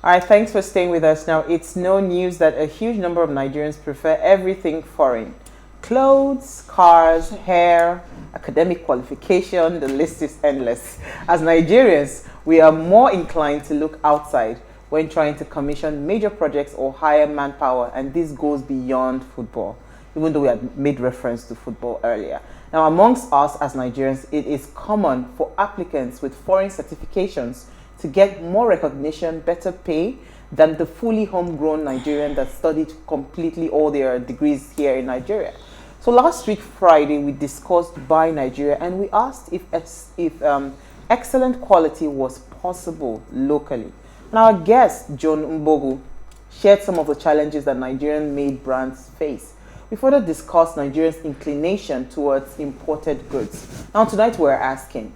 All right, thanks for staying with us. Now, it's no news that a huge number of Nigerians prefer everything foreign. Clothes, cars, hair, academic qualification, the list is endless. As Nigerians, we are more inclined to look outside when trying to commission major projects or hire manpower, and this goes beyond football, even though we had made reference to football earlier. Now, amongst us as Nigerians, it is common for applicants with foreign certifications to get more recognition, better pay than the fully homegrown Nigerian that studied completely all their degrees here in Nigeria. So last week, Friday, we discussed Buy Nigeria, and we asked if excellent quality was possible locally. And our guest, John Mbogu, shared some of the challenges that Nigerian-made brands face. We further discussed Nigeria's inclination towards imported goods. Now tonight we're asking,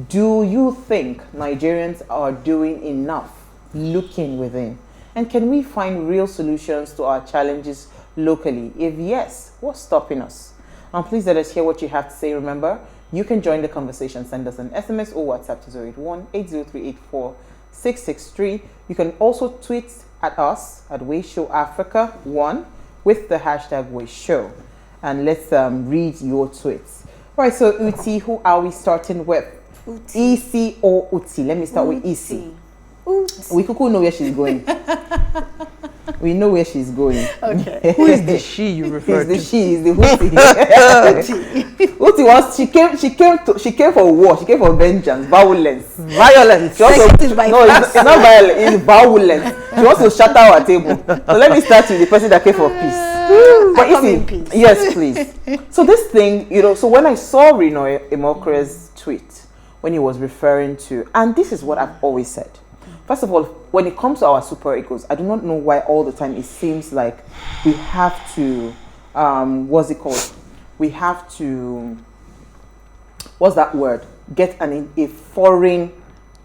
do you think Nigerians are doing enough looking within? And can we find real solutions to our challenges locally? If yes, what's stopping us? And please let us hear what you have to say. Remember, you can join the conversation. Send us an SMS or WhatsApp to 081-803-84663. You can also tweet at us at WayShowAfrica1 with the hashtag WayShow. And let's read your tweets. All right, so Uti, who are we starting with? Uti. EC or Uti? Let me start with EC. We could know where she's going. We know where she's going. Okay. Who is the she you refer to? It's the she, is the Uti. Uti was she came for war. She came for vengeance, violence. Violence. She also, no, it's not violence. It's violence. She wants to shatter our table. So let me start with the person that came for peace. But peace. Yes, please. So this thing, so when I saw Rino Imokre's tweet, when he was referring to, and this is what I've always said. First of all, when it comes to our super egos, I do not know why all the time it seems like we have to, what's it called? We have to, what's that word? Get a foreign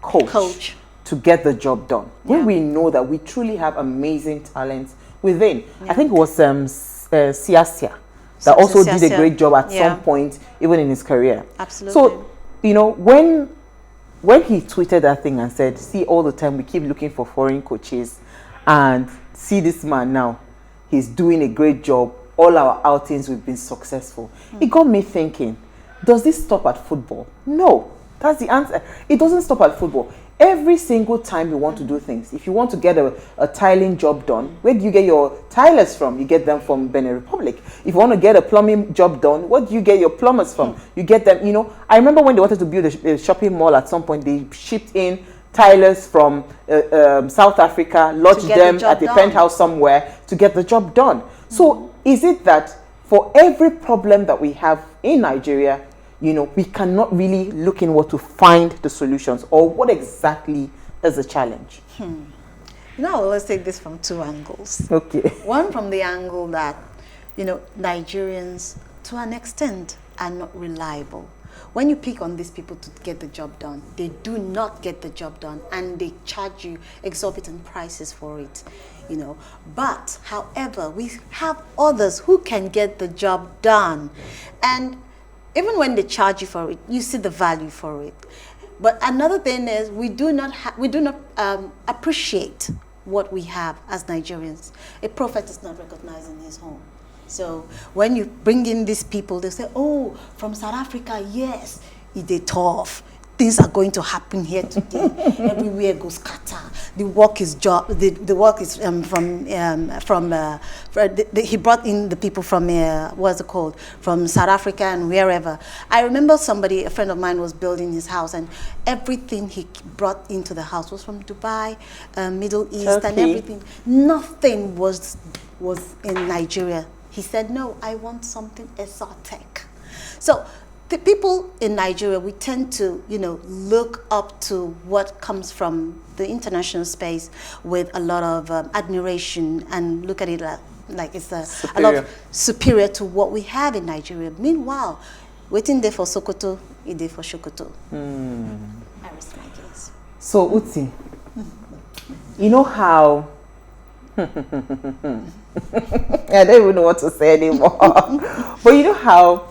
coach to get the job done. Yeah. When we know that we truly have amazing talents within. Yeah. I think it was Siasia that also did a great job at some point, even in his career. Absolutely. So, when he tweeted that thing and said, see, all the time we keep looking for foreign coaches, and see this man now, he's doing a great job. All our outings, we've been successful. It got me thinking, does this stop at football? No, that's the answer. It doesn't stop at football. Every single time you want to do things, if you want to get a tiling job done, where do you get your tilers from? You get them from Benin Republic. If you want to get a plumbing job done, what do you get your plumbers from? You get them, I remember when they wanted to build a shopping mall at some point, they shipped in tilers from South Africa, lodged them at the penthouse somewhere to get the job done. So is it that for every problem that we have in Nigeria, we cannot really look inward to find the solutions, or what exactly is the challenge? Now let's take this from two angles. Okay. One from the angle that, Nigerians, to an extent, are not reliable. When you pick on these people to get the job done, they do not get the job done, and they charge you exorbitant prices for it. But, however, we have others who can get the job done, and even when they charge you for it, you see the value for it. But another thing is we do not appreciate what we have as Nigerians. A prophet is not recognized in his home. So when you bring in these people, they say, "Oh, from South Africa, yes, they tough. Things are going to happen here today. Everywhere goes scatter. The work is The work is he brought in the people from from South Africa and wherever. I remember a friend of mine was building his house, and everything he brought into the house was from Dubai, Middle East, Turkey. And everything. Nothing was in Nigeria. He said, "No, I want something exotic." So the people in Nigeria, we tend to, look up to what comes from the international space with a lot of admiration, and look at it like it's a lot superior to what we have in Nigeria. Meanwhile, waiting there for Sokoto, it there for Shokoto. I rest my case. So, Uti, you know how... I don't even know what to say anymore. But you know how...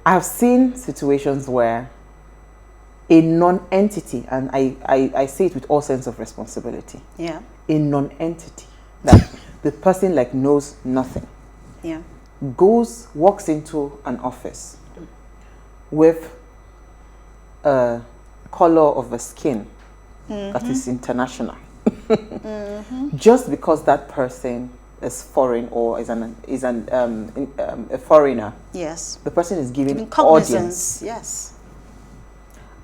I've seen situations where a non-entity, and I say it with all sense of responsibility, Yeah. a non-entity, that the person like knows nothing, Yeah. walks into an office with a color of a skin that is international, just because that person is foreign or is a foreigner. Yes. The person is giving Cognizance. audience. Yes.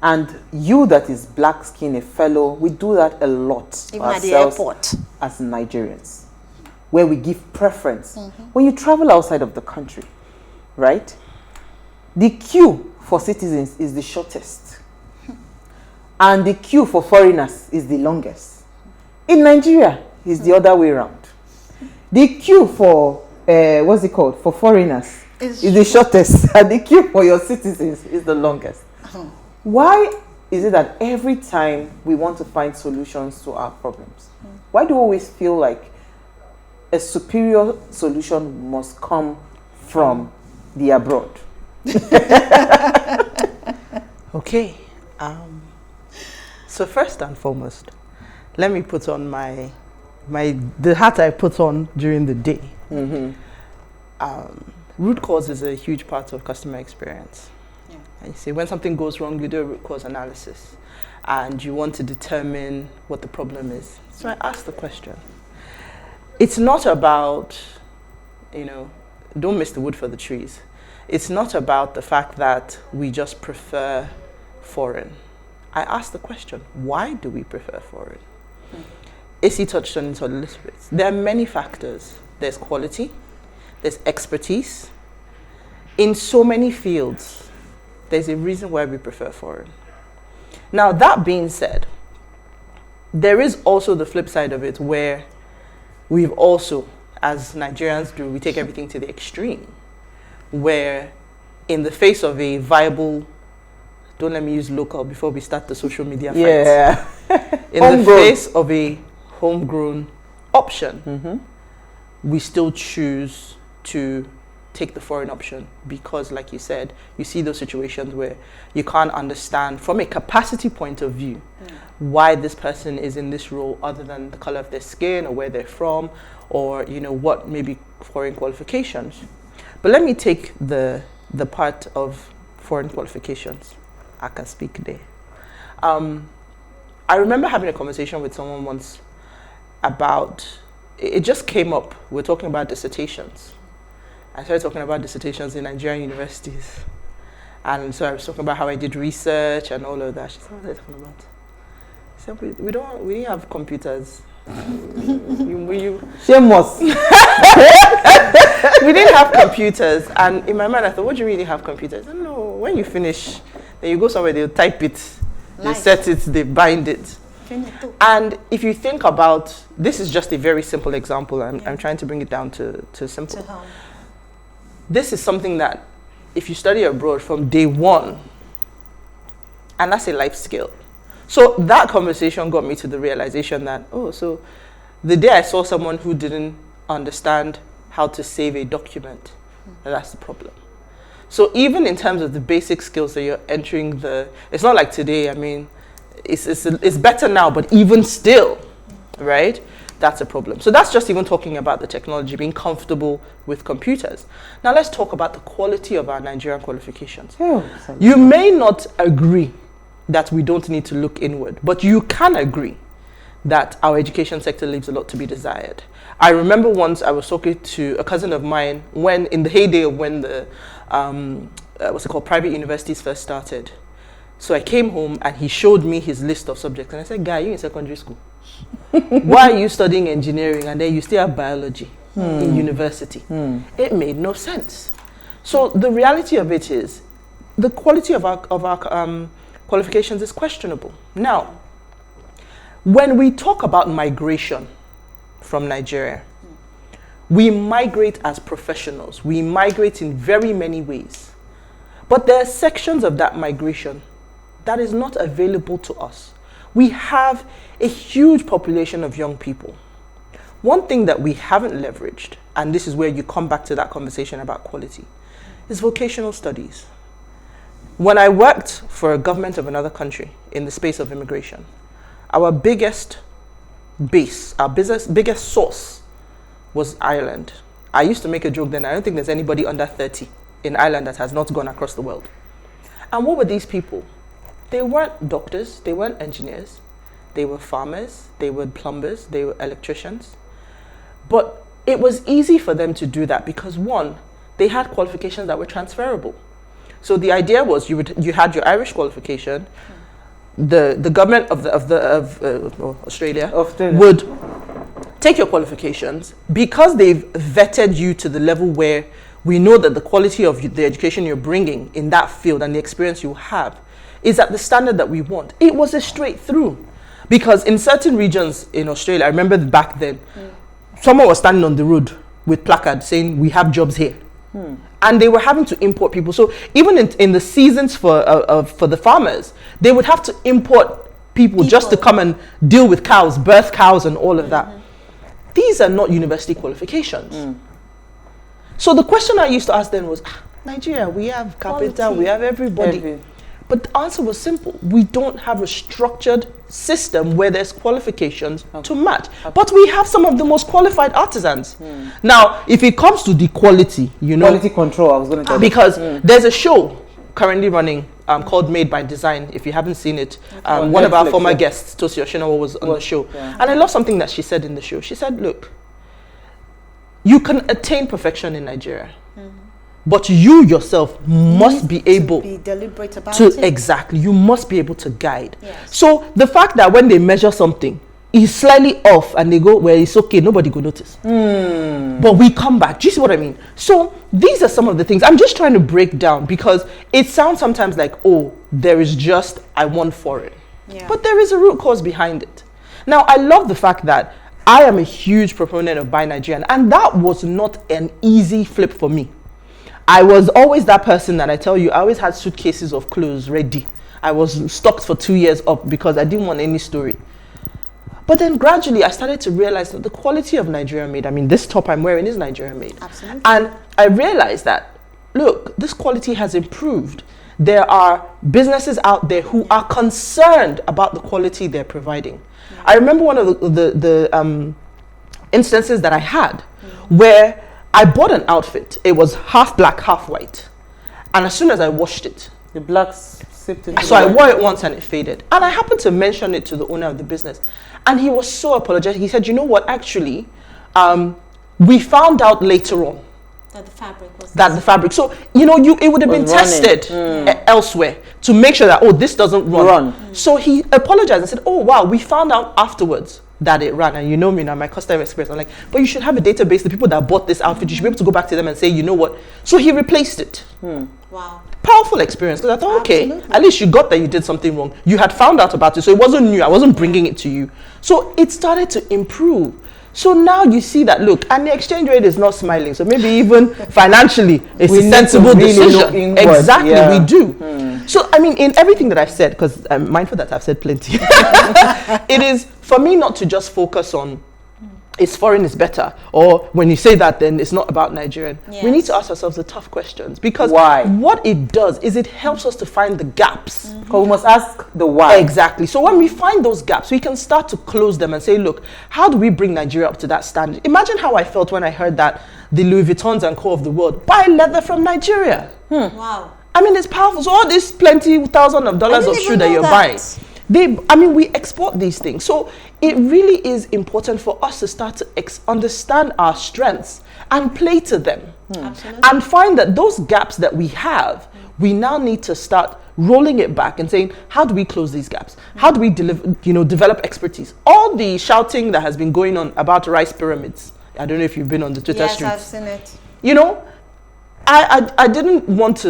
And you that is black skin, a fellow, we do that a lot Even at the ourselves airport. as Nigerians, where we give preference. When you travel outside of the country, right, the queue for citizens is the shortest. And the queue for foreigners is the longest. In Nigeria, it's the other way around. The queue for, for foreigners is the shortest, and the queue for your citizens is the longest. Why is it that every time we want to find solutions to our problems, why do we always feel like a superior solution must come from the abroad? Okay. So first and foremost, let me put on the hat I put on during the day. Root cause is a huge part of customer experience. Yeah. And you see, when something goes wrong, you do a root cause analysis, and you want to determine what the problem is. So I asked the question. It's not about, don't miss the wood for the trees. It's not about the fact that we just prefer foreign. I asked the question, why do we prefer foreign? AC touched on it a little bit. There are many factors. There's quality, there's expertise. In so many fields, there's a reason why we prefer foreign. Now, that being said, there is also the flip side of it where we've also, as Nigerians do, we take everything to the extreme, where in the face of a viable, don't let me use local before we start the social media fight. Yeah. In the face of a homegrown option, we still choose to take the foreign option because, like you said, you see those situations where you can't understand from a capacity point of view why this person is in this role other than the color of their skin or where they're from or, what maybe foreign qualifications. But let me take the part of foreign qualifications. I can speak there. I remember having a conversation with someone once about, it just came up, we're talking about dissertations. I started talking about dissertations in Nigerian universities. And so I was talking about how I did research and all of that. She said, what are you talking about? I said, we didn't have computers. Shameless. We didn't have computers. And in my mind, I thought, what do you really have computers? I don't know. When you finish, then you go somewhere, they'll type it, they set it, they bind it. And if you think about, this is just a very simple example. I'm trying to bring it down to simple. This is something that if you study abroad from day one, and that's a life skill. So that conversation got me to the realization that, so the day I saw someone who didn't understand how to save a document, that's the problem. So even in terms of the basic skills that you're entering it's not like today, I mean, it's better now, but even still, right? That's a problem. So that's just even talking about the technology, being comfortable with computers. Now let's talk about the quality of our Nigerian qualifications. You may not agree that we don't need to look inward, but you can agree that our education sector leaves a lot to be desired. I remember once I was talking to a cousin of mine when, in the heyday of when the, private universities first started. So I came home and he showed me his list of subjects and I said, guy, you're in secondary school. Why are you studying engineering and then you still have biology in university? It made no sense. So the reality of it is the quality of our qualifications is questionable. Now, when we talk about migration from Nigeria, we migrate as professionals. We migrate in very many ways. But there are sections of that migration that is not available to us. We have a huge population of young people. One thing that we haven't leveraged, and this is where you come back to that conversation about quality, is vocational studies. When I worked for a government of another country in the space of immigration, our biggest base, our biggest source was Ireland. I used to make a joke then, I don't think there's anybody under 30 in Ireland that has not gone across the world. And what were these people? They weren't doctors, they weren't engineers, they were farmers, they were plumbers, they were electricians. But it was easy for them to do that because one, they had qualifications that were transferable. So the idea was you had your Irish qualification, the government of Australia would take your qualifications because they've vetted you to the level where we know that the quality of the education you're bringing in that field and the experience you have is at the standard that we want. It was a straight through. Because in certain regions in Australia, I remember back then, someone was standing on the road with placards saying, we have jobs here. And they were having to import people. So even in the seasons for the farmers, they would have to import people just to come and deal with cows, birth cows and all of that. These are not university qualifications. So the question I used to ask then was, Nigeria, we have capital, we have everybody. But the answer was simple. We don't have a structured system where there's qualifications to match. But we have some of the most qualified artisans. Now, if it comes to the quality, you know. Quality control, I was going to tell you. Because there's a show currently running called Made by Design. If you haven't seen it, one of our former guests, Tosi Oshinawa, was on the show. And I love something that she said in the show. She said, look, you can attain perfection in Nigeria. But you yourself must be able to be deliberate about it. Exactly. You must be able to guide. Yes. So the fact that when they measure something, it's slightly off and they go, well, it's okay, nobody will notice. But we come back. Do you see what I mean? So these are some of the things I'm just trying to break down because it sounds sometimes like, oh, there is just, I want foreign. But there is a root cause behind it. Now, I love the fact that I am a huge proponent of Buy Nigerian, and that was not an easy flip for me. I was always that person that I tell you, I always had suitcases of clothes ready. I was stocked for 2 years up because I didn't want any story. But then gradually I started to realize that the quality of Nigerian made, I mean, this top I'm wearing is Nigerian made. Absolutely. And I realized that, look, this quality has improved. There are businesses out there who are concerned about the quality they're providing. I remember one of the instances that I had where I bought an outfit. It was half black, half white. And as soon as I washed it, the blacks sipped into so I wore it once and it faded. And I happened to mention it to the owner of the business. And he was so apologetic. He said, you know what, actually, we found out later on that the fabric was the fabric. So, you know, it would have been tested elsewhere to make sure that, oh, this doesn't run. So he apologized and said, oh, wow, we found out afterwards that it ran. And you know me now, my customer experience. I'm like, but you should have a database. The people that bought this outfit, you should be able to go back to them and say, you know what? So he replaced it. Wow. Powerful experience. Because I thought, okay, at least you got that you did something wrong. You had found out about it. So it wasn't new. I wasn't bringing it to you. So it started to improve. So now you see that, look, and the exchange rate is not smiling. So maybe even financially, it's a sensible decision. Exactly, we do. So, I mean, in everything that I've said, because I'm mindful that I've said plenty, it is for me not to just focus on it's foreign is better, or when you say that, then it's not about Nigerian. Yes. We need to ask ourselves the tough questions, because why? What it does is it helps us to find the gaps. Because we must ask the why. Exactly. So when we find those gaps, we can start to close them and say, look, how do we bring Nigeria up to that standard? Imagine how I felt when I heard that the Louis Vuittons and Co of the world buy leather from Nigeria. Wow. I mean, it's powerful. So all this plenty thousands of dollars of shoe that you're buying, we export these things. So it really is important for us to start to understand our strengths and play to them. Absolutely. And find that those gaps that we have, we now need to start rolling it back and saying, how do we close these gaps? How do we develop expertise? All the shouting that has been going on about rice pyramids, I don't know if you've been on the Twitter streets. Yes, I've seen it. You know, I didn't want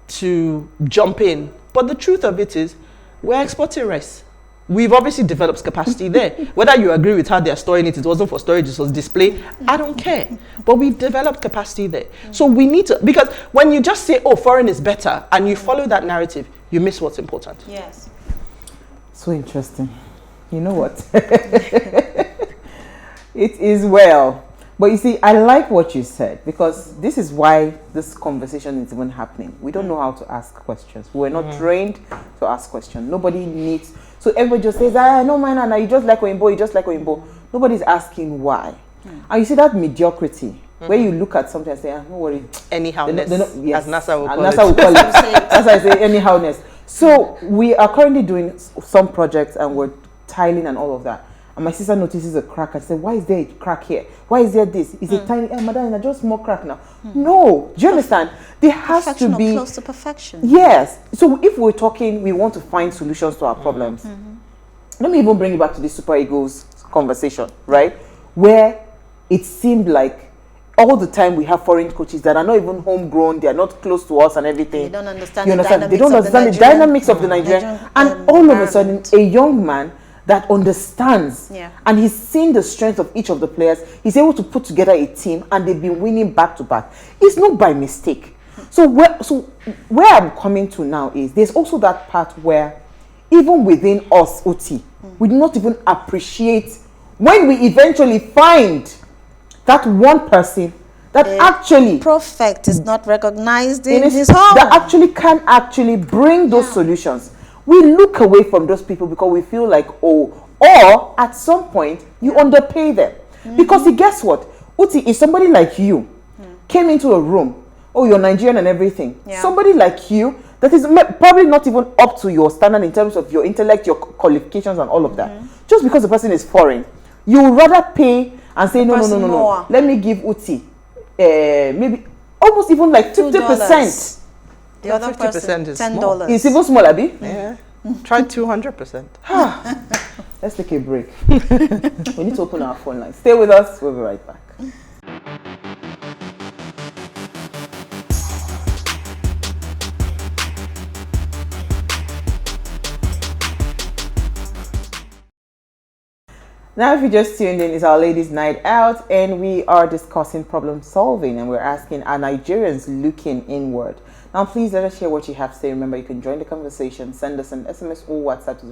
to jump in, but the truth of it is, we're exporting rice. We've obviously developed capacity there. Whether you agree with how they're storing it, it wasn't for storage, it was display, I don't care. But we've developed capacity there. So we need to, because when you just say, oh, foreign is better, and you follow that narrative, you miss what's important. Yes. So interesting. You know what? It is well. But you see, I like what you said, because this is why this conversation is even happening. We don't know how to ask questions. We're not trained to ask questions. Nobody needs. So everybody just says, no, man, Anna, you just like Oyinbo, you just like Oyinbo. Nobody's asking why. And you see that mediocrity, where you look at something and say, no worry. Anyhowness, yes, as NASA will call NASA will call it. That's why I say anyhowness. So we are currently doing some projects and we're tiling and all of that. And my sister notices a crack and said, why is there a crack here? Why is there this? Is it tiny? Madam, I just small crack now. No, do you understand? There has to be close to perfection. Yes. So if we're talking, we want to find solutions to our problems. Let me even bring it back to the super egos conversation, right? Where it seemed like all the time we have foreign coaches that are not even homegrown, they are not close to us and everything. They don't understand, They don't understand the dynamics of the Nigerian. And all of a sudden, a young man that understands and he's seen the strength of each of the players, he's able to put together a team and they've been winning back to back. It's not by mistake. So where I'm coming to now is there's also that part where even within us, Uti, we do not even appreciate when we eventually find that one person that actually prophet is not recognized in his home, that actually can actually bring those solutions. We look away from those people because we feel like, or at some point you underpay them. Because guess what, Uti, if somebody like you came into a room, you're Nigerian and everything, somebody like you that is probably not even up to your standard in terms of your intellect, your qualifications and all of that, just because the person is foreign, you would rather pay and say, no, let me give Uti maybe almost even like 50%. The other 50% is $10. It's even smaller, Abi? Yeah. Try 200%. Let's take a break. We need to open our phone line. Stay with us. We'll be right back. Now, if you just tuned in, it's our ladies' night out, and we are discussing problem solving, and we're asking, are Nigerians looking inward? Now, please let us hear what you have to say. Remember, you can join the conversation. Send us an SMS or WhatsApp to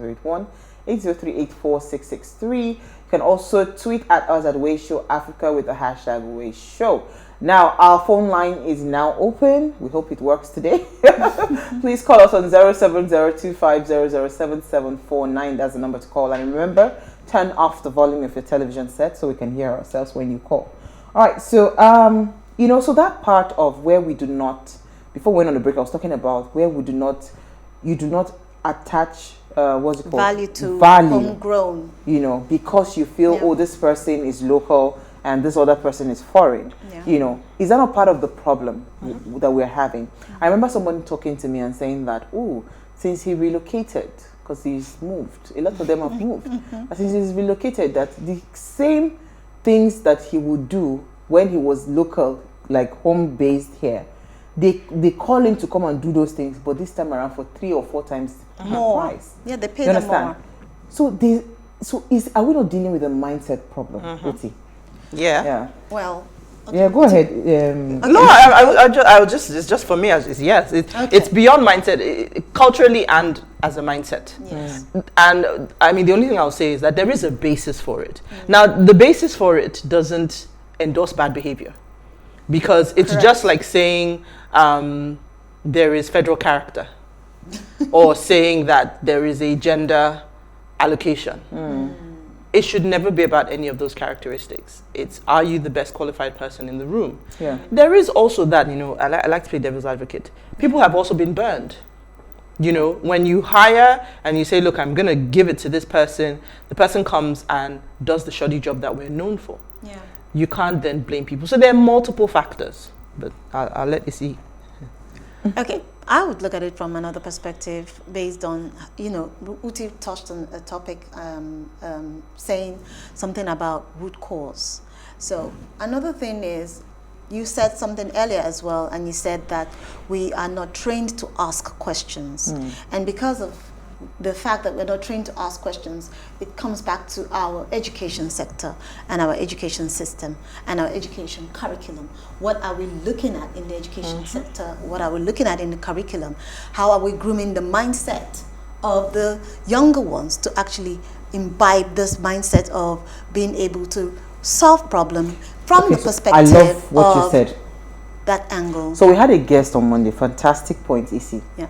081-803-84663. You can also tweet at us at PlusTvAfrica with the hashtag #WayShow. Now, our phone line is now open. We hope it works today. Please call us on 07025007749. That's the number to call. And remember, turn off the volume of your television set so we can hear ourselves when you call. All right. So, so that part of where we do not, before we went on the break, I was talking about where you do not attach value to homegrown. Because you feel, this person is local and this other person is foreign. Is that not part of the problem that we're having? I remember someone talking to me and saying that, since he relocated, because he's moved, a lot of them have moved, and since he's relocated, that the same things that he would do when he was local, like home-based here, they call him to come and do those things, but this time around for 3 or 4 times more price. Yeah, they pay them more. So are we not dealing with a mindset problem, Uti? Yeah. Well. Okay. Yeah, go ahead. Okay. No, I'll just. It's just for me. Yes, it's beyond mindset, culturally and as a mindset. Yes. And I mean, the only thing I'll say is that there is a basis for it. Now, the basis for it doesn't endorse bad behavior, because it's just like saying there is federal character, or saying that there is a gender allocation. It should never be about any of those characteristics. It's, are you the best qualified person in the room? Yeah. There is also that, I like to play devil's advocate. People have also been burned. When you hire and you say, look, I'm going to give it to this person, the person comes and does the shoddy job that we're known for. Yeah. You can't then blame people. So there are multiple factors, but I'll let you see. Okay. I would look at it from another perspective based on, Uti touched on a topic saying something about root cause. So another thing is, you said something earlier as well, and you said that we are not trained to ask questions. And because of the fact that we're not trained to ask questions, it comes back to our education sector and our education system and our education curriculum. What are we looking at in the education sector? What are we looking at in the curriculum? How are we grooming the mindset of the younger ones to actually imbibe this mindset of being able to solve problem, From the perspective I love what you said. That angle. So we had a guest on Monday, fantastic point, Isi. Yeah.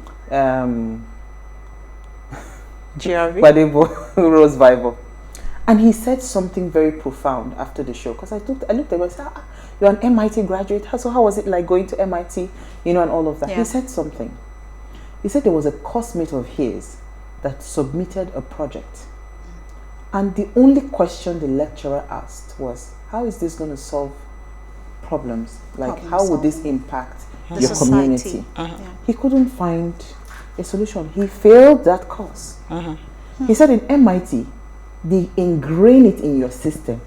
GRV? Badebo Rose Bible. And he said something very profound after the show. Because I looked at him and said, you're an MIT graduate. So how was it like going to MIT? And all of that. Yeah. He said something. He said there was a coursemate of his that submitted a project. And the only question the lecturer asked was, how is this going to solve problems? Like, how would this impact your community? Yeah. He couldn't find a solution. He failed that course. He said in MIT, they ingrain it in your system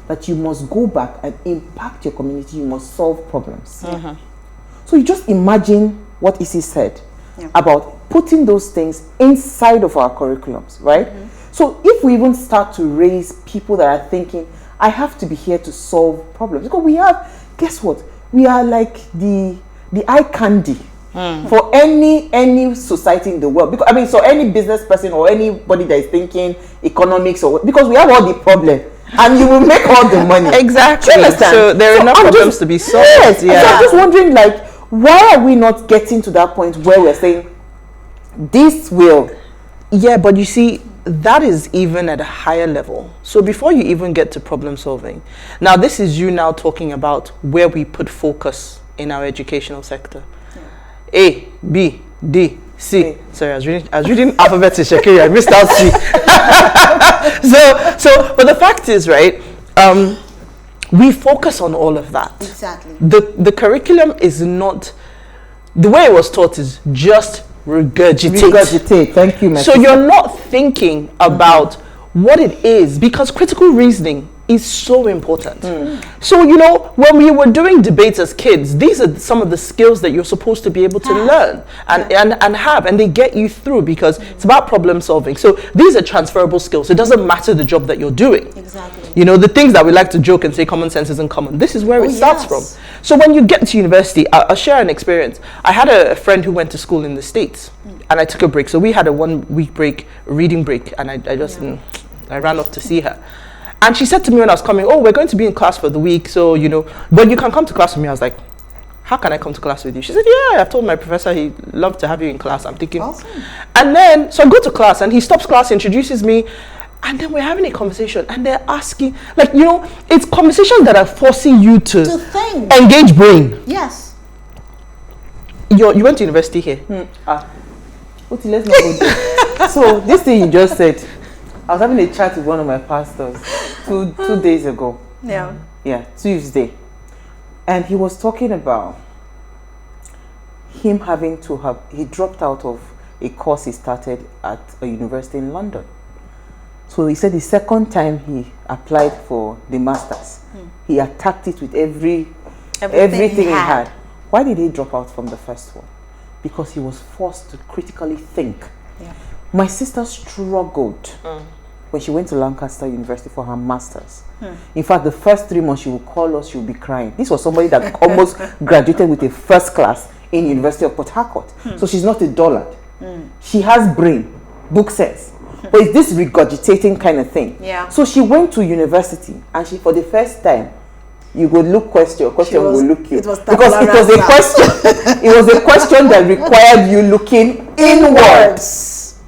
that you must go back and impact your community. You must solve problems. So you just imagine what Isi said about putting those things inside of our curriculums, right? So if we even start to raise people that are thinking, I have to be here to solve problems, because we have, guess what? We are like the eye candy for any society in the world. Because so any business person or anybody that is thinking economics because we have all the problem and you will make all the money. Exactly. Do you understand? So there are enough problems to be solved. Yes. Yeah. So I'm just wondering, like, why are we not getting to that point where we're saying this will? Yeah, but you see, that is even at a higher level. So before you even get to problem solving, now this is you now talking about where we put focus in our educational sector. A, B, D, C. Sorry, I was reading alphabet in Shakiri. I missed out C. But the fact is, right, we focus on all of that. Exactly. The curriculum is not, the way it was taught is just regurgitate. Thank you, my So sister. you're not thinking about what it is, because critical reasoning is so important. So, when we were doing debates as kids, these are some of the skills that you're supposed to be able to learn and have, and they get you through because it's about problem solving. So these are transferable skills. It doesn't matter the job that you're doing. Exactly. The things that we like to joke and say common sense isn't common. This is where it starts from. So when you get to university, I'll share an experience. I had a friend who went to school in the States and I took a break. So we had a 1 week break, reading break, and I ran off to see her. And she said to me when I was coming, we're going to be in class for the week, so, but you can come to class with me. I was like, how can I come to class with you? She said, yeah, I've told my professor he'd love to have you in class. I'm thinking, awesome. And then, so I go to class and he stops class, introduces me, and then we're having a conversation and they're asking, it's conversations that are forcing you to think. Engage brain. Yes. You went to university here. Let's not go there. So this thing you just said, I was having a chat with one of my pastors two days ago. Yeah, Tuesday. And he was talking about him having to he dropped out of a course he started at a university in London. So he said the second time he applied for the master's, he attacked it with everything he had. Why did he drop out from the first one? Because he was forced to critically think. My sister struggled when she went to Lancaster University for her master's. In fact, the first 3 months she would call us, she would be crying. This was somebody that almost graduated with a first class in University of Port Harcourt. So she's not a dullard. She has brain, book sense. But it's this regurgitating kind of thing. So she went to university and she, for the first time, you would look question will look you. Because it was a question. It was a question that required you looking inwards.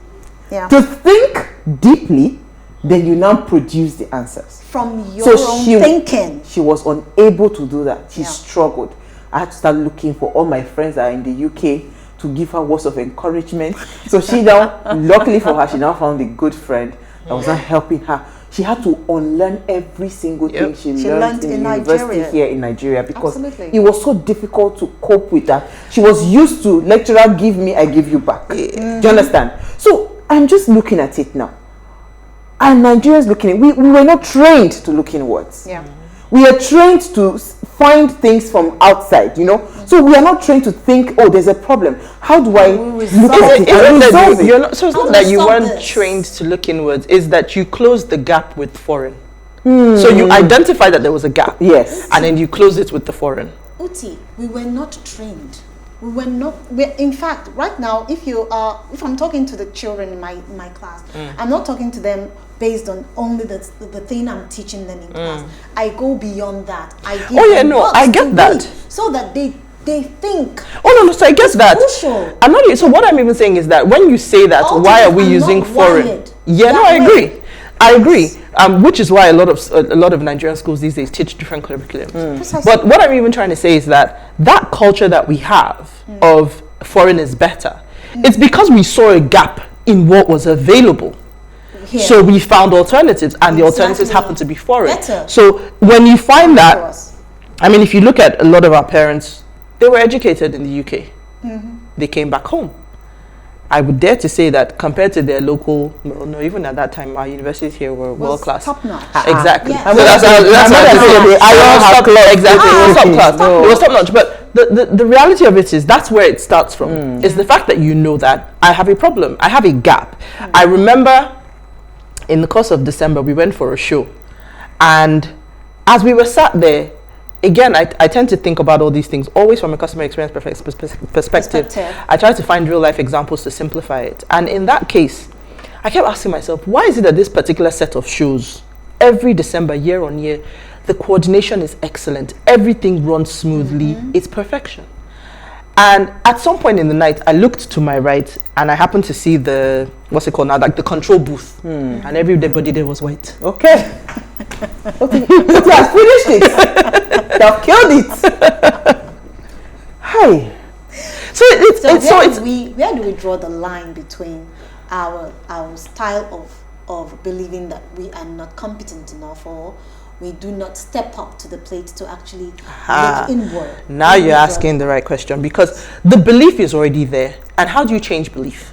To think deeply, then you now produce the answers. From your own thinking. She was unable to do that. She struggled. I had to start looking for all my friends that are in the UK to give her words of encouragement. So she now, luckily for her, she now found a good friend that was not helping her. She had to unlearn every single thing she learned in the university here in Nigeria because it was so difficult to cope with that. She was used to lecturer give me, I give you back. Do you understand? So I'm just looking at it now. And Nigerians looking at it. We were not trained to look inwards. We are trained to find things from outside, So we are not trained to think, there's a problem. How do I look at it and resolve it? So it's not that you weren't trained to look inwards, it's that you closed the gap with foreign. So you identified that there was a gap. Yes. And then you closed it with the foreign. Uti, we were not trained. In fact, right now, if I'm talking to the children in my class, I'm not talking to them based on only the thing I'm teaching them in class. I go beyond that. I give I get that. So that they think. No, so I guess that. Crucial. I'm not. So what I'm even saying is that when you say that, why are we using foreign? Yeah, no, I agree. I agree. Which is why a lot of Nigerian schools these days teach different curriculums. But what I'm even trying to say is that culture that we have of foreign is better. It's because we saw a gap in what was available. Yeah. So we found alternatives, and the alternatives happen to be foreign. Better. So when you find that, I mean, if you look at a lot of our parents, they were educated in the UK. They came back home. I would dare to say that compared to their local, no, even at that time, our universities here were world class. Top notch. Exactly. Yes. So that's exactly. It was top class. It was top notch. But the reality of it is that's where it starts from. Is the fact that you know that I have a problem. I have a gap. I remember in the course of December, we went for a show. And as we were sat there, again, I tend to think about all these things always from a customer experience perspective. I try to find real life examples to simplify it. And in that case, I kept asking myself, why is it that this particular set of shows, every December, year on year, the coordination is excellent. Everything runs smoothly. It's perfection. And at some point in the night, I looked to my right and I happened to see the, what's it called now, like the control booth. And everybody there was white. Okay. You have finished it. You have killed it. Hi. Where do we draw the line between our style of believing that we are not competent enough, or we do not step up to the plate to actually look inward? Now you're asking the right question, because the belief is already there. And how do you change belief?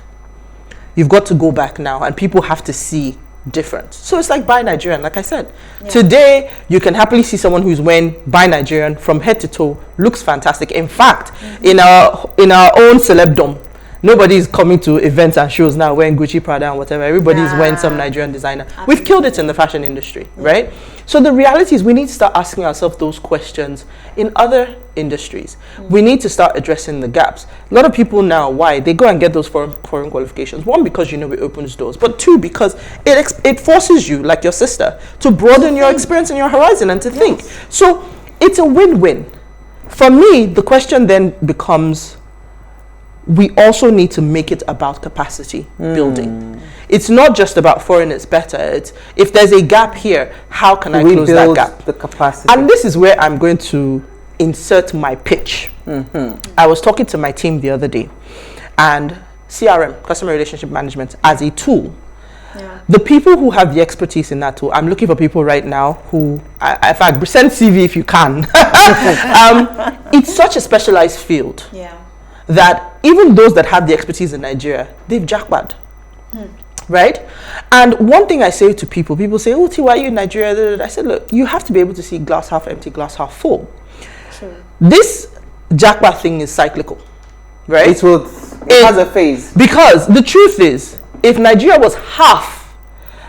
You've got to go back now, and people have to see different. So it's like Buy Nigerian, like I said. Yeah. Today, you can happily see someone who's wearing Buy Nigerian from head to toe, looks fantastic. In fact, in our own celebdom, nobody is coming to events and shows now wearing Gucci, Prada and whatever. Everybody is wearing some Nigerian designer. Absolutely. We've killed it in the fashion industry, right? So the reality is we need to start asking ourselves those questions in other industries. We need to start addressing the gaps. A lot of people now, why? They go and get those foreign qualifications. One, because it opens doors. But two, because it forces you, like your sister, to broaden your experience and your horizon and to think. So it's a win-win. For me, the question then becomes, we also need to make it about capacity building. It's not just about foreign is better. It's, if there's a gap here, how can I close that gap? The capacity. And this is where I'm going to insert my pitch. I was talking to my team the other day, and CRM, customer relationship management, as a tool. The people who have the expertise in that tool, I'm looking for people right now who, in fact, send CV if you can. It's such a specialized field. That even those that have the expertise in Nigeria, they've jackpot, right? And one thing I say to people say, oh, T, why are you in Nigeria? I said, look, you have to be able to see glass half empty, glass half full. True. This jackpot thing is cyclical, right? It has a phase. Because the truth is, if Nigeria was half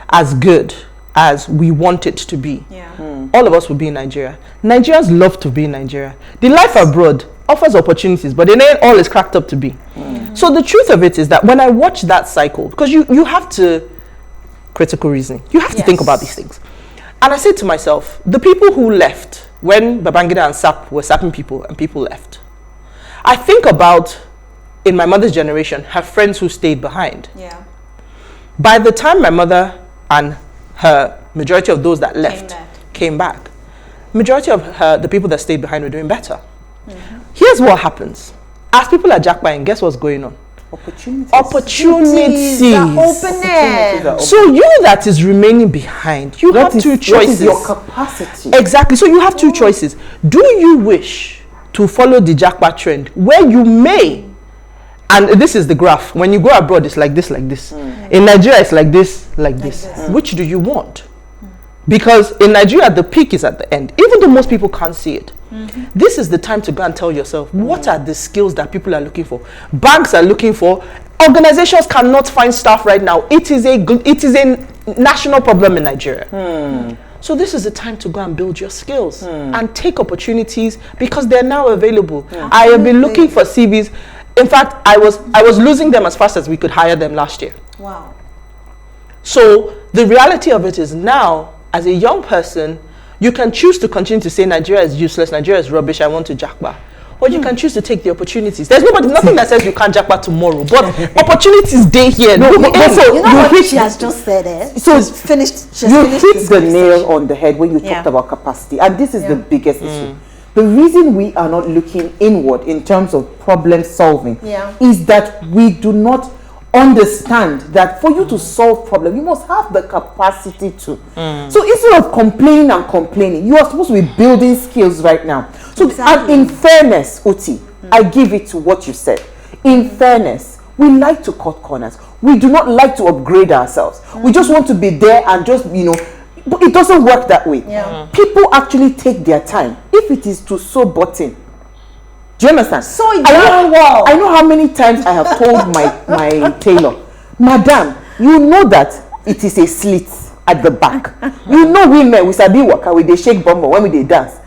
as good as we want it to be, all of us would be in Nigeria. Nigerians love to be in Nigeria. The life abroad offers opportunities, but it ain't all it's cracked up to be. So the truth of it is that when I watch that cycle, because you have to, critical reasoning, you have to think about these things. And I said to myself, the people who left when Babangida and SAP were sapping people and people left, I think about, in my mother's generation, her friends who stayed behind. By the time my mother and her majority of those that left came back, majority of the people that stayed behind were doing better. Here's what happens. As people are jackpotting, guess what's going on? Opportunities are opening. So you that is remaining behind, you have two choices. What is your capacity? Exactly. So you have two choices. Do you wish to follow the jackpot trend where you may, and this is the graph, when you go abroad it's like this, like this. In Nigeria it's like this, like this. Which do you want? Because in Nigeria the peak is at the end, even though most people can't see it. This is the time to go and tell yourself, what are the skills that people are looking for? Banks are looking for. Organizations cannot find staff right now. It is a national problem in Nigeria. So this is the time to go and build your skills and take opportunities because they're now available. I have been looking for CVs. In fact, I was losing them as fast as we could hire them last year. Wow. So the reality of it is now, as a young person, you can choose to continue to say Nigeria is useless, Nigeria is rubbish, I want to jackpot. Or you can choose to take the opportunities. There's nothing that says you can't jackpot tomorrow, but opportunities day here. No, so you know what she has just said, eh? So she's finished you hit this the conversation. nail on the head when you talked about capacity, and this is the biggest issue. The reason we are not looking inward in terms of problem solving is that we do not understand that for you to solve problem, you must have the capacity to. So instead of complaining, you are supposed to be building skills right now. So and in fairness, Uti, I give it to what you said. In fairness, we like to cut corners. We do not like to upgrade ourselves. We just want to be there and just, but it doesn't work that way. People actually take their time. If it is to sew button, do you understand? I know how many times I have told my tailor, Madam, you know that it is a slit at the back. You know women, we sabi waka, we dey shake bumbo when we dey dance.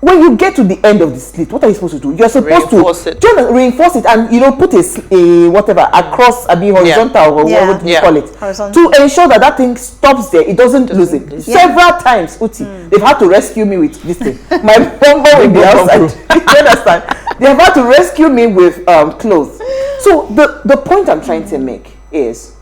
When you get to the end of the slit, what are you supposed to do? You're supposed to reinforce it and put a whatever across, horizontal or what do you call it, to ensure that thing stops there. It doesn't lose it. Several times, Uti, they've had to rescue me with this thing. My bumbo will be outside. You understand? They have had to rescue me with clothes. So the point I'm trying to make is,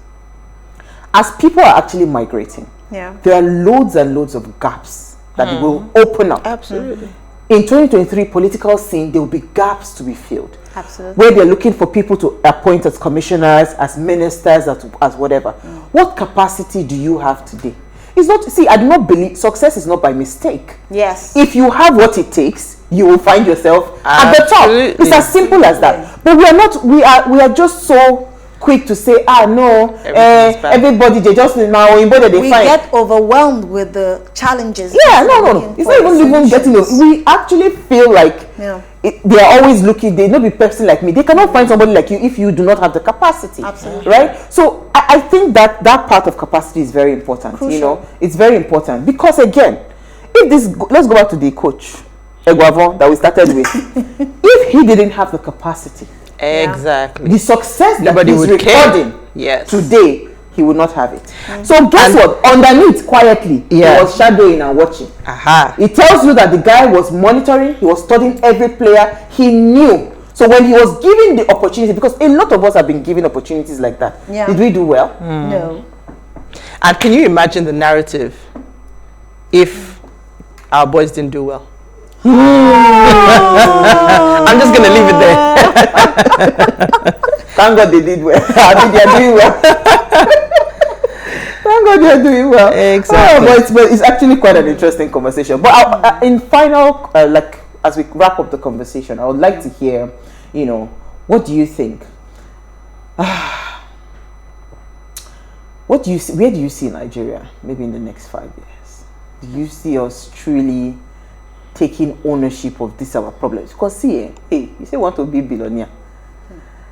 as people are actually migrating, there are loads and loads of gaps that will open up. Absolutely. In 2023 political scene, there will be gaps to be filled. Absolutely. Where they're looking for people to appoint as commissioners, as ministers, as whatever. What capacity do you have today? It's not, I do not believe success is not by mistake. Yes. If you have what it takes, you will find yourself at the top. It's as simple as that. But we are just so quick to say, no, everybody, they just now we get overwhelmed with the challenges. No. It's not even getting it. We actually feel like they are always looking. They not be person like me. They cannot find somebody like you if you do not have the capacity. Absolutely. Right? So I think that part of capacity is very important. Crucial. It's very important because again, let's go back to the coach Eguavon that we started with. If he didn't have the capacity, exactly, the success that he's recording today, he would not have it. So guess what? Underneath, quietly, he was shadowing and watching. It tells you that the guy was monitoring, he was studying every player, he knew. So when he was given the opportunity, because a lot of us have been given opportunities like that, did we do well? No. And can you imagine the narrative if our boys didn't do well? I'm just gonna leave it there. Thank God they did well. I mean, they are doing well. Thank God they are doing well. Exactly. But it's actually quite an interesting conversation. But in final, as we wrap up the conversation, I would like to hear, what do you think? What do you see? Where do you see Nigeria maybe in the next 5 years? Do you see us truly taking ownership of this our problems? Because you say you want to be billionaire.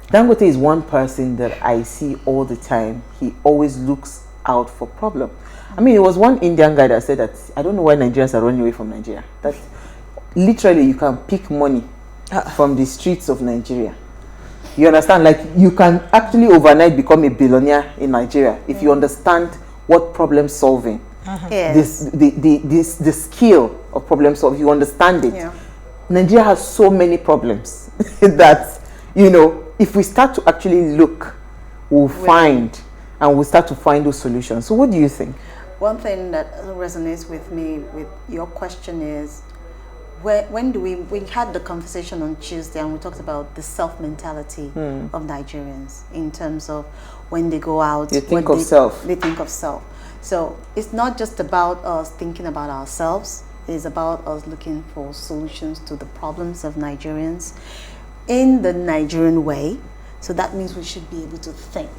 Dangote is one person that I see all the time. He always looks out for problem. I mean, it was one Indian guy that said that I don't know why Nigerians are running away from Nigeria. That literally you can pick money from the streets of Nigeria. You understand? Like you can actually overnight become a billionaire in Nigeria if you understand what problem solving. The skill of problem solving, you understand it. Nigeria has so many problems that if we start to actually look, we'll find and we'll start to find those solutions. So what do you think? One thing that resonates with me with your question is, when do we had the conversation on Tuesday and we talked about the self mentality of Nigerians in terms of when they go out, they think of self. They think of self. So it's not just about us thinking about ourselves. It's about us looking for solutions to the problems of Nigerians in the Nigerian way. So that means we should be able to think.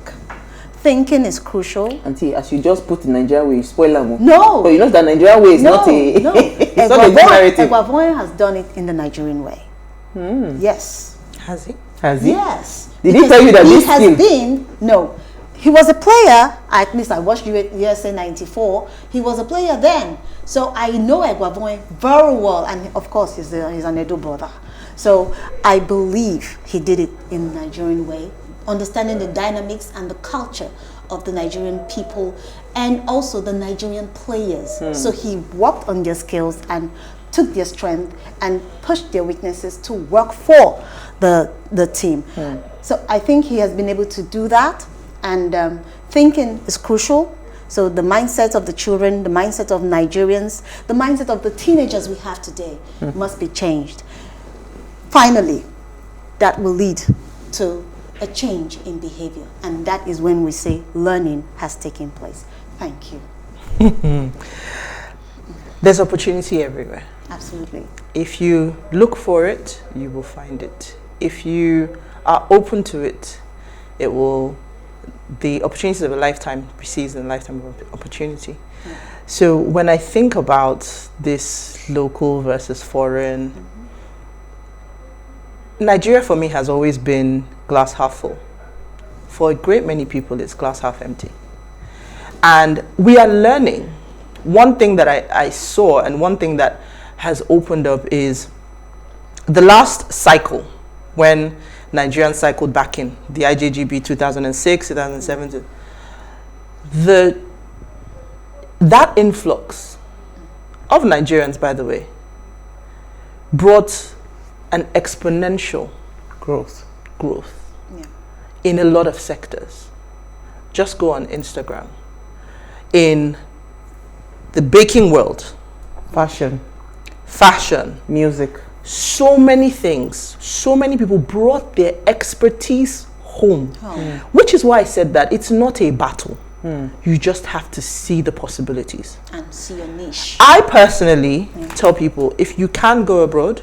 Thinking is crucial. Auntie, as you just put in Nigerian way, you spoil them. No. But you know that Nigerian way is not a... No. It's not a narrative. Eguavon has done it in the Nigerian way. Yes. Has he? Has he? Yes. Did he tell you that this has been... No. He was a player, at least I watched USA 94. He was a player then. So I know Egwavon very well, and of course he's an Edo brother. So I believe he did it in the Nigerian way, understanding the dynamics and the culture of the Nigerian people and also the Nigerian players. So he worked on their skills and took their strength and pushed their weaknesses to work for the team. So I think he has been able to do that, and thinking is crucial. So the mindset of the children, the mindset of Nigerians, the mindset of the teenagers we have today must be changed. Finally, that will lead to a change in behavior, and that is when we say learning has taken place. Thank you. There's opportunity everywhere. Absolutely. If you look for it, you will find it. If you are open to it, the opportunities of a lifetime precedes a lifetime of opportunity. So when I think about this local versus foreign, Nigeria for me has always been glass half full. For a great many people, it's glass half empty. And we are learning. One thing that I saw, and one thing that has opened up, is the last cycle when Nigerians cycled back in the IJGB 2006, 2007. That influx of Nigerians, by the way, brought an exponential growth in a lot of sectors. Just go on Instagram. In the baking world, fashion, music, so many things, so many people brought their expertise home, which is why I said that it's not a battle. You just have to see the possibilities and see your niche. I personally tell people, if you can go abroad,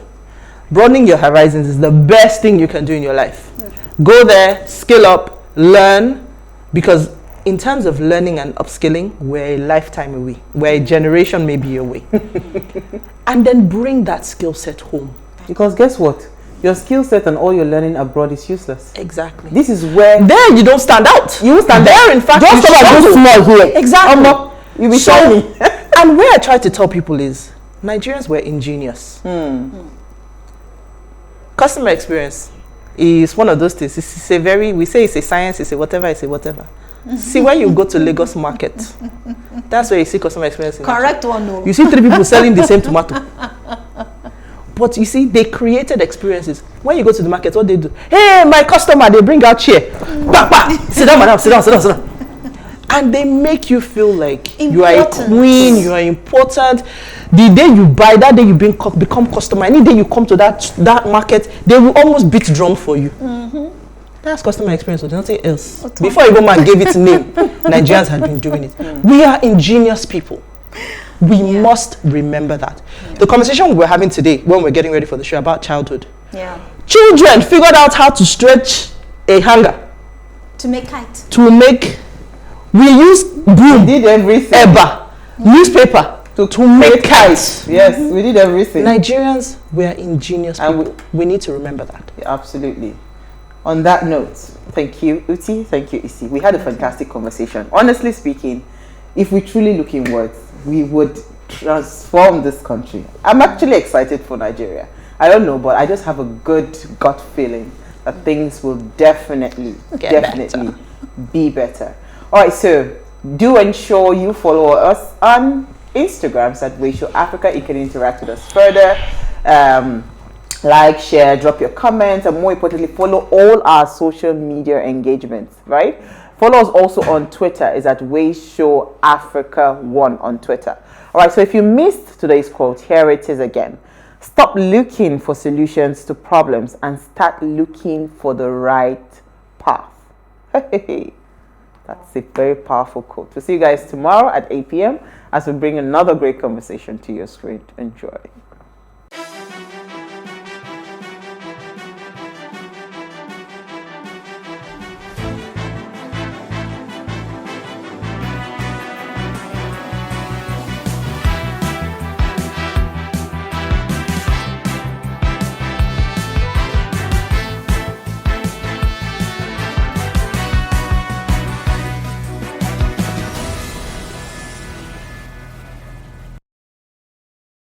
broadening your horizons is the best thing you can do in your life. Go there, skill up, learn, because in terms of learning and upskilling, we're a lifetime away. We're a generation maybe away. And then bring that skill set home. Because guess what? Your skill set and all your learning abroad is useless. Exactly. This is where... There you don't stand out. You stand there, in fact, just about this small here. Exactly. You'll be shiny. And where I try to tell people is, Nigerians were ingenious. Customer experience is one of those things. It's a very, we say it's a science, it's a whatever, it's a whatever. See, when you go to Lagos market, that's where you see customer experience. Correct one, no. You see 3 people selling the same tomato. But you see, they created experiences. When you go to the market, what they do? Hey, my customer, they bring out chair. Sit down, madam, sit down, sit down, sit down. And they make you feel like you are a queen, you are important. The day you buy, that day you become customer. Any day you come to that market, they will almost beat drum for you. That's customer experience, nothing else. Before even man gave it name, Nigerians had been doing it. We are ingenious people. We must remember that. The conversation we're having today, when we're getting ready for the show, about childhood. Children figured out how to stretch a hanger. To make kite. We used broom. We did everything. Eba. Newspaper. To make kites. Yes, we did everything. Nigerians were ingenious people. We need to remember that. Yeah, absolutely. On that note, thank you, Uti. Thank you, Isi. We had a fantastic conversation. Honestly speaking, if we truly look inwards, we would transform this country. I'm actually excited for Nigeria. I don't know, but I just have a good gut feeling that things will definitely be better. All right, so do ensure you follow us on Instagram at PlusTvAfrica. You can interact with us further. Like, share, drop your comments, and more importantly, follow all our social media engagements, right? Follow us also on Twitter. It's at PlusTvAfrica1 on Twitter. All right, so if you missed today's quote, here it is again. Stop looking for solutions to problems and start looking for the right path. That's a very powerful quote. We'll see you guys tomorrow at 8 p.m. as we bring another great conversation to your screen. Enjoy.